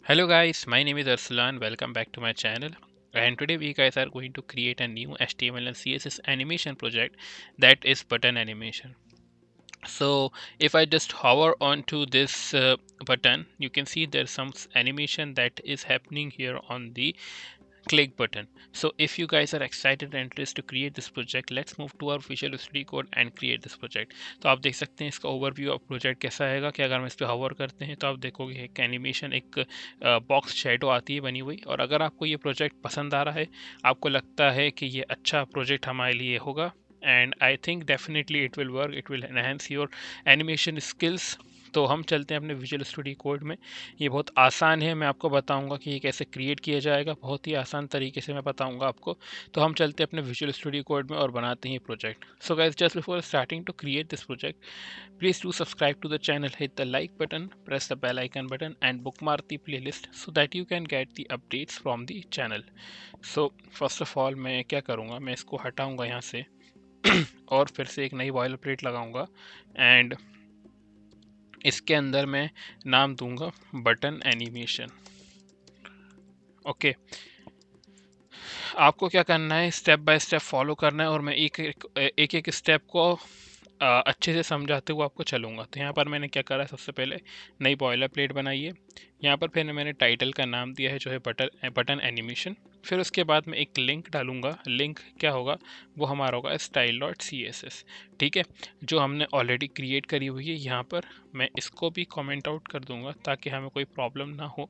Hello guys, my name is Arsalan. Welcome back to my channel. And today we guys are going to create a new HTML and CSS animation project that is button animation. So if I just hover onto this button, you can see there's some animation that is happening here on the click button. So if you guys are excited and interested to create this project, let's move to our Visual Studio Code and create this project. तो आप देख सकते हैं इसका overview of project कैसा आएगा कि अगर हम इस पर होवर करते हैं तो आप देखोगे एक एनिमेशन एक बॉक्स शेडो आती है बनी हुई। और अगर आपको ये प्रोजेक्ट पसंद आ रहा है, आपको लगता है कि ये अच्छा प्रोजेक्ट हमारे लिए होगा, and I think definitely it will work, it will enhance your animation skills. तो हम चलते हैं अपने विजुअल स्टूडियो कोड में। ये बहुत आसान है, मैं आपको बताऊंगा कि ये कैसे क्रिएट किया जाएगा, बहुत ही आसान तरीके से मैं बताऊंगा आपको। तो हम चलते हैं अपने विजुअल स्टूडियो कोड में और बनाते हैं ये project. So guys, just before starting to create this project, please do subscribe to the channel, hit the like button, press the bell icon button and bookmark the playlist so that you can get the updates from the channel. So first of all मैं क्या करूँगा, मैं इसको हटाऊँगा यहाँ से और फिर से एक नई बॉइलर प्लेट लगाऊँगा एंड इसके अंदर मैं नाम दूंगा बटन एनिमेशन। ओके, आपको क्या करना है, स्टेप बाय स्टेप फॉलो करना है और मैं एक एक स्टेप को अच्छे से समझाते हुए आपको चलूँगा। तो यहाँ पर मैंने क्या करा है, सबसे पहले नई बॉयलर प्लेट बनाई है। यहाँ पर फिर मैंने टाइटल का नाम दिया है जो है बटन एनिमेशन। फिर उसके बाद मैं एक लिंक डालूंगा। लिंक क्या होगा, वो हमारा होगा style.css। ठीक है, जो हमने ऑलरेडी क्रिएट करी हुई है। यहाँ पर मैं इसको भी कमेंट आउट कर दूंगा ताकि हमें कोई प्रॉब्लम ना हो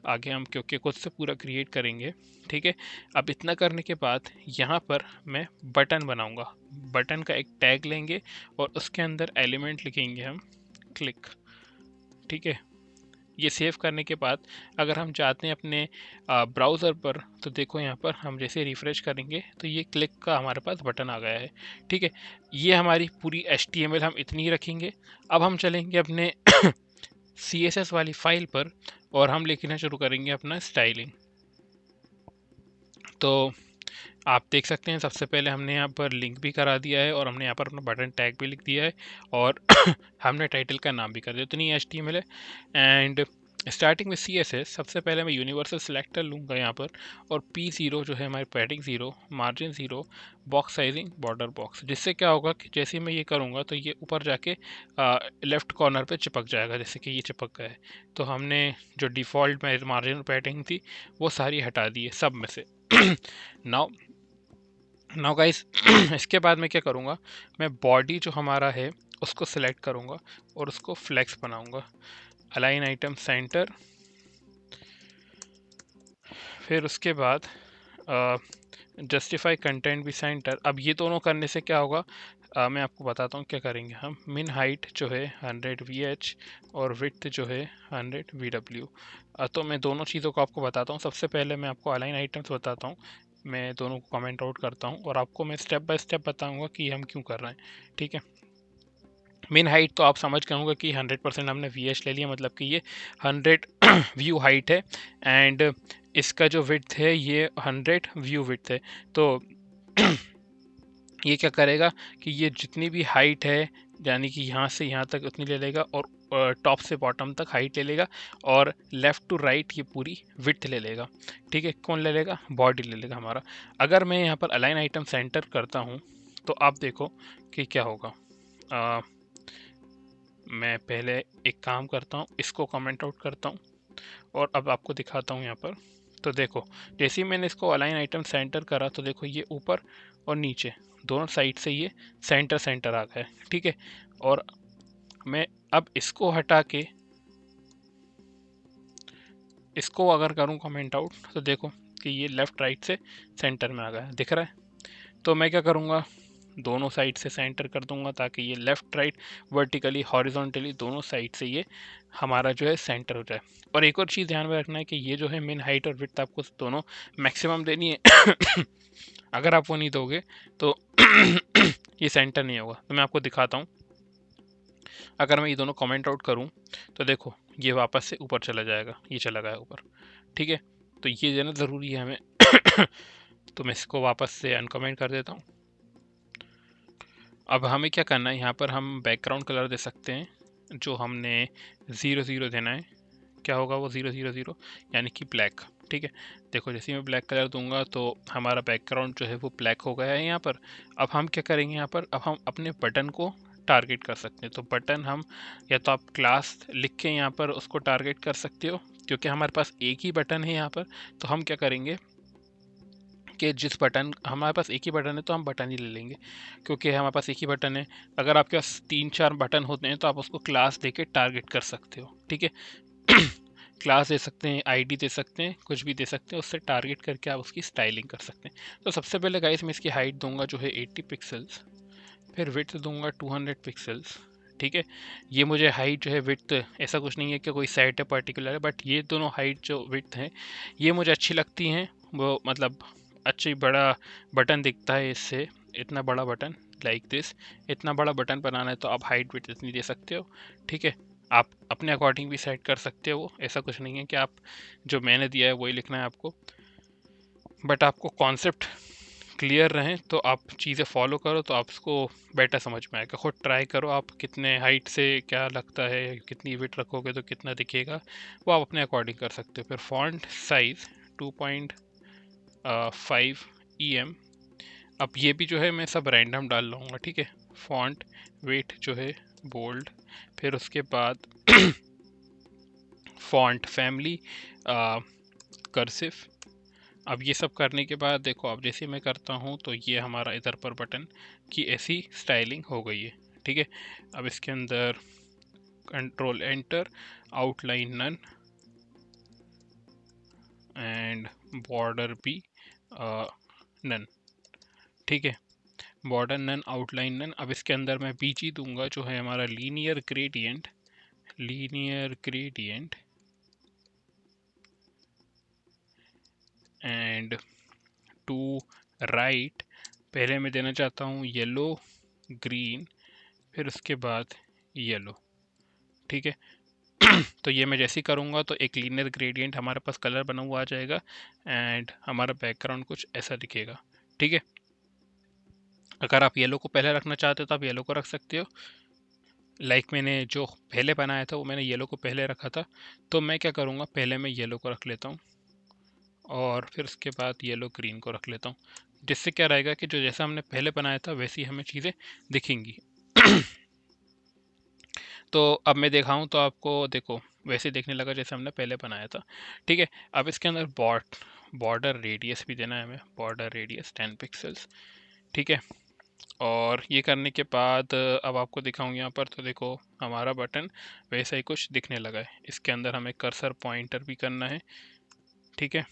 आगे, हम क्योंकि खुद से पूरा क्रिएट करेंगे। ठीक है, अब इतना करने के बाद यहाँ पर मैं बटन बनाऊंगा। बटन का एक टैग लेंगे और उसके अंदर एलिमेंट लिखेंगे हम क्लिक। ठीक है, ये सेव करने के बाद अगर हम जाते हैं अपने ब्राउज़र पर तो देखो यहाँ पर हम जैसे रिफ़्रेश करेंगे तो ये क्लिक का हमारे पास बटन आ गया है। ठीक है, ये हमारी पूरी HTML हम इतनी ही रखेंगे। अब हम चलेंगे अपने CSS वाली फाइल पर और हम लिखना शुरू करेंगे अपना स्टाइलिंग। तो आप देख सकते हैं सबसे पहले हमने यहाँ पर लिंक भी करा दिया है और हमने यहाँ पर अपना बटन टैग भी लिख दिया है और हमने टाइटल का नाम भी कर दिया। इतनी HTML है। एंड स्टार्टिंग में CSS, सबसे पहले मैं यूनिवर्सल सिलेक्टर लूँगा यहाँ पर और P0 जो है हमारी padding 0, margin 0, box sizing border box. जिससे क्या होगा कि जैसे ही मैं ये करूँगा तो ये ऊपर जाके लेफ़्ट कॉर्नर पे चिपक जाएगा, जैसे कि ये चिपक गया है। तो हमने जो डिफ़ॉल्ट मार्जिन पैडिंग थी वो सारी हटा दी है सब में से। नाउ नाउ गाइस, इसके बाद मैं क्या करूँगा, मैं बॉडी जो हमारा है उसको सिलेक्ट करूँगा और उसको फ्लेक्स बनाऊँगा। अलाइन आइटम सेंटर, फिर उसके बाद जस्टिफाई कंटेंट भी सेंटर। अब ये दोनों करने से क्या होगा, मैं आपको बताता हूँ क्या करेंगे हम। मिन हाइट जो है 100 VH और विड्थ जो है 100 VW। तो मैं दोनों चीज़ों को आपको बताता हूँ। सबसे पहले मैं आपको अलाइन आइटम्स बताता हूँ, मैं दोनों को कमेंट आउट करता हूँ और आपको मैं स्टेप बाय स्टेप बताऊँगा कि हम क्यों कर रहे हैं। ठीक है, मेन हाइट तो आप समझ गए होंगे कि 100% हमने VH ले लिया, मतलब कि ये 100 व्यू हाइट है एंड इसका जो विड्थ है ये 100 व्यू विड्थ है। तो ये क्या करेगा कि ये जितनी भी हाइट है, यानी कि यहाँ से यहाँ तक उतनी ले लेगा और टॉप से बॉटम तक हाइट ले लेगा और लेफ़्ट टू राइट ये पूरी विड्थ ले लेगा। ठीक है, कौन ले लेगा, बॉडी ले लेगा हमारा। अगर मैं यहाँ पर अलाइन आइटम सेंटर करता हूँ तो आप देखो कि क्या होगा। मैं पहले एक काम करता हूँ, इसको कमेंट आउट करता हूँ और अब आपको दिखाता हूँ यहाँ पर। तो देखो, जैसे ही मैंने इसको अलाइन आइटम सेंटर करा तो देखो ये ऊपर और नीचे दोनों साइड से ये सेंटर सेंटर आ गया है। ठीक है, और मैं अब इसको हटा के इसको अगर करूँ कमेंट आउट तो देखो कि ये लेफ़्ट राइट से सेंटर में आ गया है, दिख रहा है। तो मैं क्या करूँगा, दोनों साइड से सेंटर कर दूंगा ताकि ये लेफ़्ट राइट वर्टिकली हॉरिजॉन्टली दोनों साइड से ये हमारा जो है सेंटर हो जाए। और एक और चीज़ ध्यान में रखना है कि ये जो है मिन हाइट और विड्थ आपको दोनों मैक्सिमम देनी है। अगर आप वो नहीं दोगे तो ये सेंटर नहीं होगा। तो मैं आपको दिखाता हूँ, अगर मैं ये दोनों कमेंट आउट करूँ तो देखो ये वापस से ऊपर चला जाएगा, ये चला गया ऊपर। ठीक है, तो ये जो है ना ज़रूरी है हमें। तो मैं इसको वापस से अनकमेंट कर देता हूँ। अब हमें क्या करना है, यहाँ पर हम बैकग्राउंड कलर दे सकते हैं जो हमने 00 देना है। क्या होगा वो 000 यानी कि ब्लैक। ठीक है, देखो जैसे मैं ब्लैक कलर दूंगा तो हमारा बैकग्राउंड जो है वो ब्लैक हो गया है यहाँ पर। अब हम क्या करेंगे यहाँ पर, अब हम अपने बटन को टारगेट कर सकते हैं। तो बटन हम, या तो आप क्लास लिख के यहाँ पर उसको टारगेट कर सकते हो, क्योंकि हमारे पास एक ही बटन है यहाँ पर। तो हम क्या करेंगे कि जिस बटन, हमारे पास एक ही बटन है तो हम बटन ही ले लेंगे, क्योंकि हमारे पास एक ही बटन है। अगर आपके पास 3-4 बटन होते हैं तो आप उसको क्लास दे के टारगेट कर सकते हो। ठीक है, क्लास दे सकते हैं, आईडी दे सकते हैं, कुछ भी दे सकते हैं, उससे टारगेट करके आप उसकी स्टाइलिंग कर सकते हैं। तो सबसे पहले गाइस मैं इसकी हाइट दूंगा जो है 80 पिक्सल्स, फिर विड्थ दूंगा 200 पिक्सल्स। ठीक है, ये मुझे हाइट जो है, विड्थ ऐसा कुछ नहीं है कि कोई सेट है पर्टिकुलर है, बट ये दोनों हाइट जो विड्थ है ये मुझे अच्छी लगती हैं। वो मतलब अच्छी बड़ा बटन दिखता है इससे, इतना बड़ा बटन लाइक दिस। इतना बड़ा बटन बनाना है तो आप हाइट विड्थ इतनी दे सकते हो। ठीक है, आप अपने अकॉर्डिंग भी सेट कर सकते हो, ऐसा कुछ नहीं है कि आप जो मैंने दिया है वही लिखना है आपको, बट आपको कॉन्सेप्ट क्लियर रहें तो आप चीज़ें फॉलो करो तो आप उसको बेटर समझ में आएगा। खुद ट्राई करो, आप कितने हाइट से क्या लगता है, कितनी विड्थ रखोगे तो कितना दिखेगा, वो आप अपने अकॉर्डिंग कर सकते हो। फिर फॉन्ट साइज़ 2.5 EM। अब ये भी जो है मैं सब रैंडम डाल लूँगा। ठीक है, फॉन्ट वेट जो है बोल्ड, फिर उसके बाद फॉन्ट फैमिली कर्सिव। अब ये सब करने के बाद देखो, अब जैसे मैं करता हूँ तो ये हमारा इधर पर बटन की ऐसी स्टाइलिंग हो गई है। ठीक है, अब इसके अंदर control enter, outline none and border भी नन। ठीक है, बॉर्डर नन, आउटलाइन नन। अब इसके अंदर मैं बीजी दूंगा जो है हमारा linear gradient, linear gradient and to right. पहले मैं देना चाहता हूँ येलो ग्रीन, फिर उसके बाद येलो। ठीक है, तो ये मैं जैसे ही करूँगा तो एक लीनियर ग्रेडियंट हमारे पास कलर बना हुआ आ जाएगा एंड हमारा बैकग्राउंड कुछ ऐसा दिखेगा। ठीक है, अगर आप येलो को पहले रखना चाहते हो तो आप येलो को रख सकते हो। लाइक मैंने जो पहले बनाया था वो मैंने येलो को पहले रखा था, तो मैं क्या करूँगा, पहले मैं येलो को रख लेता हूँ और फिर उसके बाद येलो ग्रीन को रख लेता हूँ। जिससे क्या रहेगा कि जो जैसा हमने पहले बनाया था वैसी हमें चीज़ें दिखेंगी। तो अब मैं दिखाऊं तो आपको देखो वैसे देखने लगा जैसे हमने पहले बनाया था। ठीक है, अब इसके अंदर बॉर्डर रेडियस भी देना है हमें, बॉर्डर रेडियस 10 पिक्सल्स। ठीक है, और ये करने के बाद अब आपको दिखाऊं यहाँ पर, तो देखो हमारा बटन वैसा ही कुछ दिखने लगा है। इसके अंदर हमें कर्सर पॉइंटर भी करना है। ठीक है,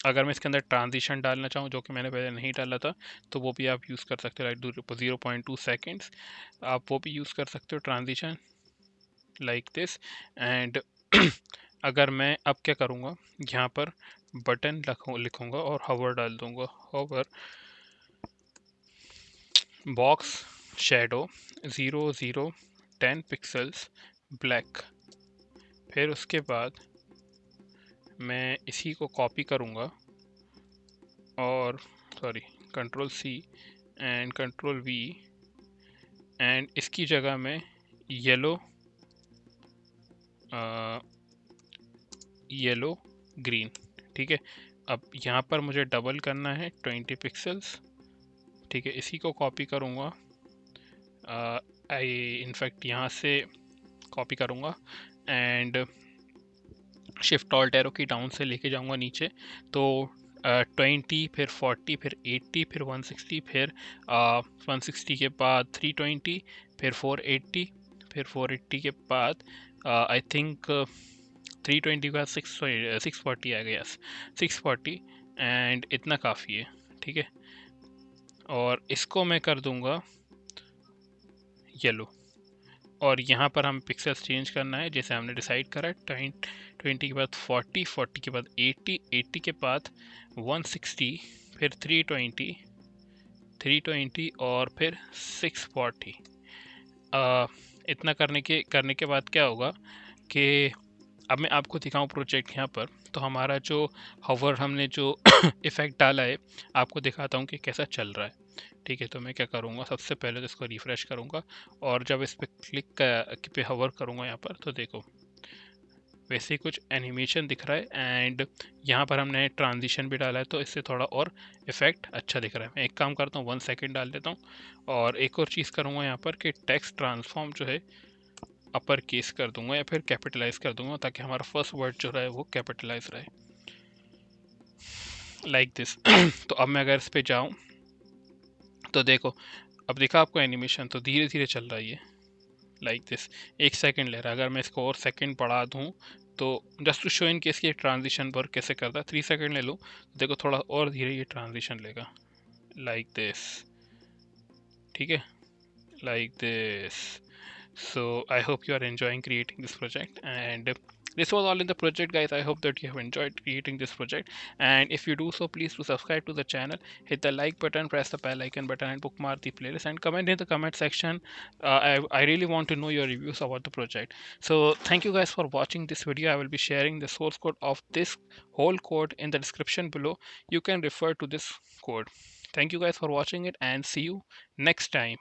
अगर मैं इसके अंदर ट्रांजिशन डालना चाहूँ जो कि मैंने पहले नहीं डाला था, तो वो भी आप यूज़ कर सकते हो। लाइक 0.2 सेकेंड्स आप वो भी यूज़ कर सकते हो ट्रांजिशन लाइक दिस। एंड अगर मैं अब क्या करूँगा, यहाँ पर बटन लिखूँगा और हवर डाल दूँगा, हवर बॉक्स शेडो 0 0 10 पिक्सल्स ब्लैक। फिर उसके बाद मैं इसी को कॉपी करूँगा और sorry control C and control V, and इसकी जगह में येलो येलो ग्रीन। ठीक है, अब यहाँ पर मुझे डबल करना है 20 पिक्सल्स। ठीक है, इसी को कॉपी करूँगा, इनफैक्ट यहाँ से कॉपी करूँगा एंड शिफ्ट ऑल्ट एरो की डाउन से लेके जाऊँगा नीचे। तो 20, फिर 40, फिर 80, फिर 160, फिर 160 के बाद 320, फिर 480, फिर 480 के बाद आई थिंक 320 के बाद 640 आ गया, 640 एंड इतना काफ़ी है। ठीक है, और इसको मैं कर दूंगा येलो, और यहाँ पर हम पिक्सल्स चेंज करना है जैसे हमने डिसाइड करा है। 20 के बाद 40, 40 के बाद 80, 80 के बाद 160, फिर 320, 320 और फिर 640। इतना करने के बाद क्या होगा कि अब मैं आपको दिखाऊं प्रोजेक्ट यहाँ पर, तो हमारा जो हवर हमने जो इफ़ेक्ट डाला है आपको दिखाता हूँ कि कैसा चल रहा है। ठीक है, तो मैं क्या करूँगा, सबसे पहले तो इसको रिफ़्रेश करूँगा और जब इस पर क्लिक पे हवर करूँगा यहाँ पर तो देखो वैसे ही कुछ एनिमेशन दिख रहा है, एंड यहाँ पर हमने ट्रांजिशन भी डाला है तो इससे थोड़ा और इफेक्ट अच्छा दिख रहा है। मैं एक काम करता हूँ, 1 सेकेंड डाल देता हूँ, और एक और चीज़ करूँगा यहाँ पर कि टेक्स्ट ट्रांसफॉर्म जो है अपर केस कर दूंगा या फिर कैपिटलाइज कर दूंगा, ताकि हमारा फर्स्ट वर्ड जो रहे वो कैपिटलाइज रहे, लाइक दिस। तो अब मैं अगर इस पे जाऊँ तो देखो, अब देखा आपको एनिमेशन तो धीरे धीरे चल रहा है ये, लाइक दिस। 1 सेकेंड ले रहा है, अगर मैं इसको और सेकेंड बढ़ा दूँ तो just to show in case की ट्रांजिशन पर कैसे करता है, 3 सेकेंड ले लो तो देखो थोड़ा और धीरे ये ट्रांजिशन लेगा, लाइक दिस, ठीक है, like this. So I hope you are enjoying creating this project, and this was all in the project, guys. I hope that you have enjoyed creating this project, and if you do so, please do subscribe to the channel, hit the like button, press the bell icon button, and bookmark the playlist, and comment in the comment section. I really want to know your reviews about the project. So thank you guys for watching this video. I will be sharing the source code of this whole code in the description below. You can refer to this code. Thank you guys for watching it, and see you next time.